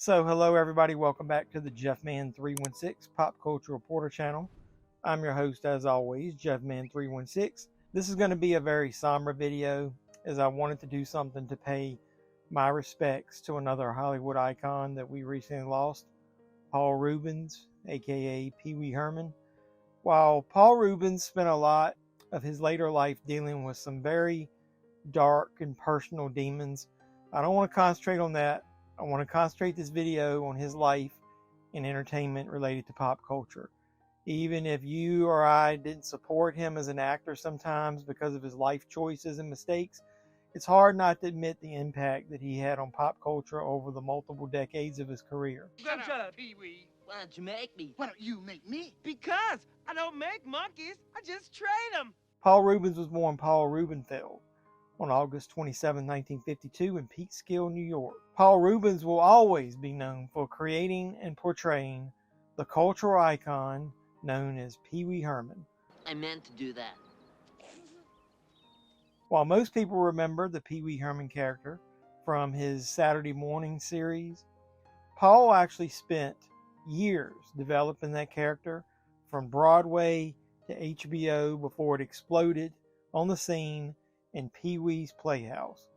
So, hello everybody, welcome back to the JeffMan316 Pop Culture Reporter channel. I'm your host as always, JeffMan316. This is going to be a very somber video as I wanted to do something to pay my respects to another Hollywood icon that we recently lost, Paul Reubens, aka Pee Wee Herman. While Paul Reubens spent a lot of his later life dealing with some very dark and personal demons, I don't want to concentrate on that. I want to concentrate this video on his life and entertainment related to pop culture. Even if you or I didn't support him as an actor sometimes because of his life choices and mistakes, it's hard not to admit the impact that he had on pop culture over the multiple decades of his career. Shut up, Pee Wee. Why don't you make me? Why don't you make me? Because I don't make monkeys, I just train them. Paul Reubens was born Paul Reubenfeld on August 27, 1952 in Peekskill, New York. Paul Reubens will always be known for creating and portraying the cultural icon known as Pee Wee Herman. I meant to do that. While most people remember the Pee Wee Herman character from his Saturday morning series, Paul actually spent years developing that character from Broadway to HBO before it exploded on the scene in Pee Wee's Playhouse.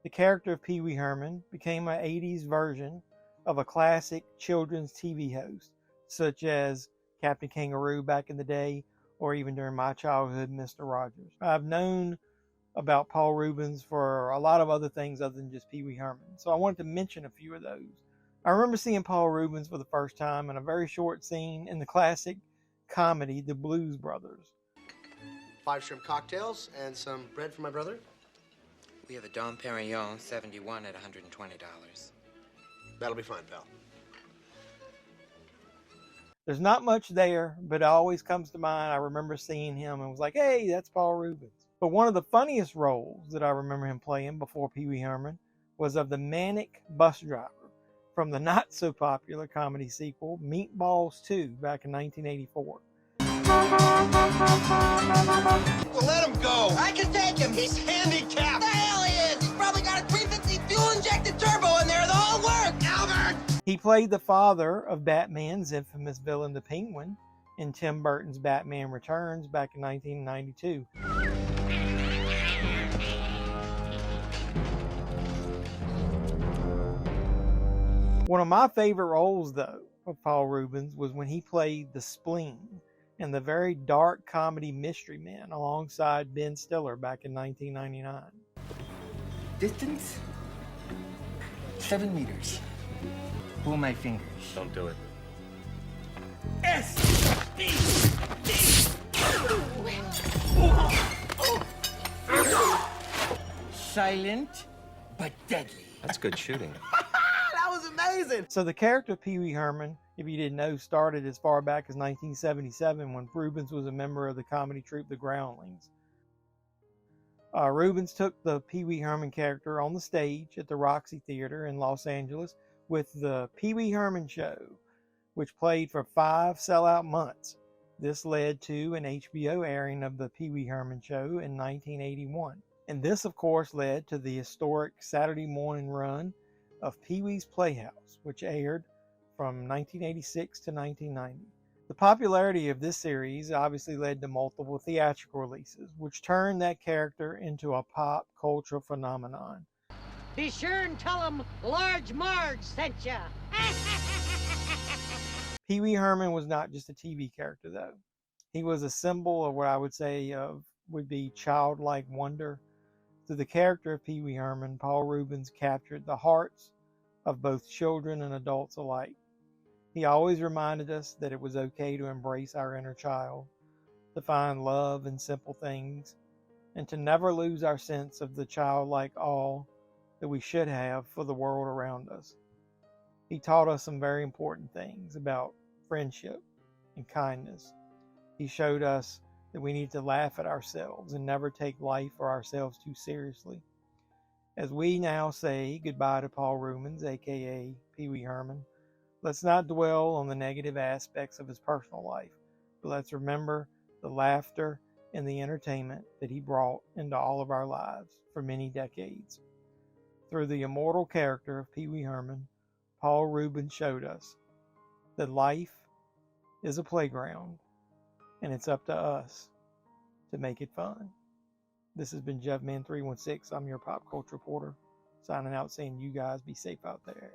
The character of Pee Wee Herman became an 80s version of a classic children's TV host, such as Captain Kangaroo back in the day, or even during my childhood, Mr. Rogers. I've known about Paul Reubens for a lot of other things other than just Pee Wee Herman, so I wanted to mention a few of those. I remember seeing Paul Reubens for the first time in a very short scene in the classic comedy The Blues Brothers. 5 shrimp cocktails and some bread for my brother. We have a Dom Perignon 71 at $120. That'll be fine, pal. There's not much there, but it always comes to mind. I remember seeing him and was like, hey, that's Paul Reubens. But one of the funniest roles that I remember him playing before Pee Wee Herman was of the manic bus driver from the not so popular comedy sequel Meatballs 2 back in 1984. Well, let him go. I can take him. He's handicapped. The hell he is. He's probably got a 350 fuel-injected turbo in there. The whole work. Albert! He played the father of Batman's infamous villain, the Penguin, in Tim Burton's Batman Returns back in 1992. One of my favorite roles, though, of Paul Reubens was when he played the Spleen in the very dark comedy Mystery Man alongside Ben Stiller back in 1999. Distance? 7 meters. Pull my fingers. Don't do it. Silent, but deadly. That's good shooting. That was amazing. So the character of Pee Wee Herman, if you didn't know, started as far back as 1977 when Reubens was a member of the comedy troupe The Groundlings. Reubens took the Pee Wee Herman character on the stage at the Roxy Theater in Los Angeles with the Pee Wee Herman Show, which played for 5 sellout months. This led to an HBO airing of the Pee Wee Herman Show in 1981. And this, of course, led to the historic Saturday morning run of Pee Wee's Playhouse, which aired from 1986 to 1990. The popularity of this series obviously led to multiple theatrical releases, which turned that character into a pop culture phenomenon. Be sure and tell them Large Marge sent ya. Pee Wee Herman was not just a TV character, though. He was a symbol of what I would say would be childlike wonder. Through the character of Pee Wee Herman, Paul Reubens captured the hearts of both children and adults alike. He always reminded us that it was okay to embrace our inner child, to find love in simple things, and to never lose our sense of the childlike awe that we should have for the world around us. He taught us some very important things about friendship and kindness. He showed us that we need to laugh at ourselves and never take life or ourselves too seriously. As we now say goodbye to Paul Reubens, aka Pee Wee Herman, let's not dwell on the negative aspects of his personal life, but let's remember the laughter and the entertainment that he brought into all of our lives for many decades. Through the immortal character of Pee Wee Herman, Paul Reubens showed us that life is a playground, and it's up to us to make it fun. This has been JevMan316. I'm your pop culture reporter, signing out saying you guys be safe out there.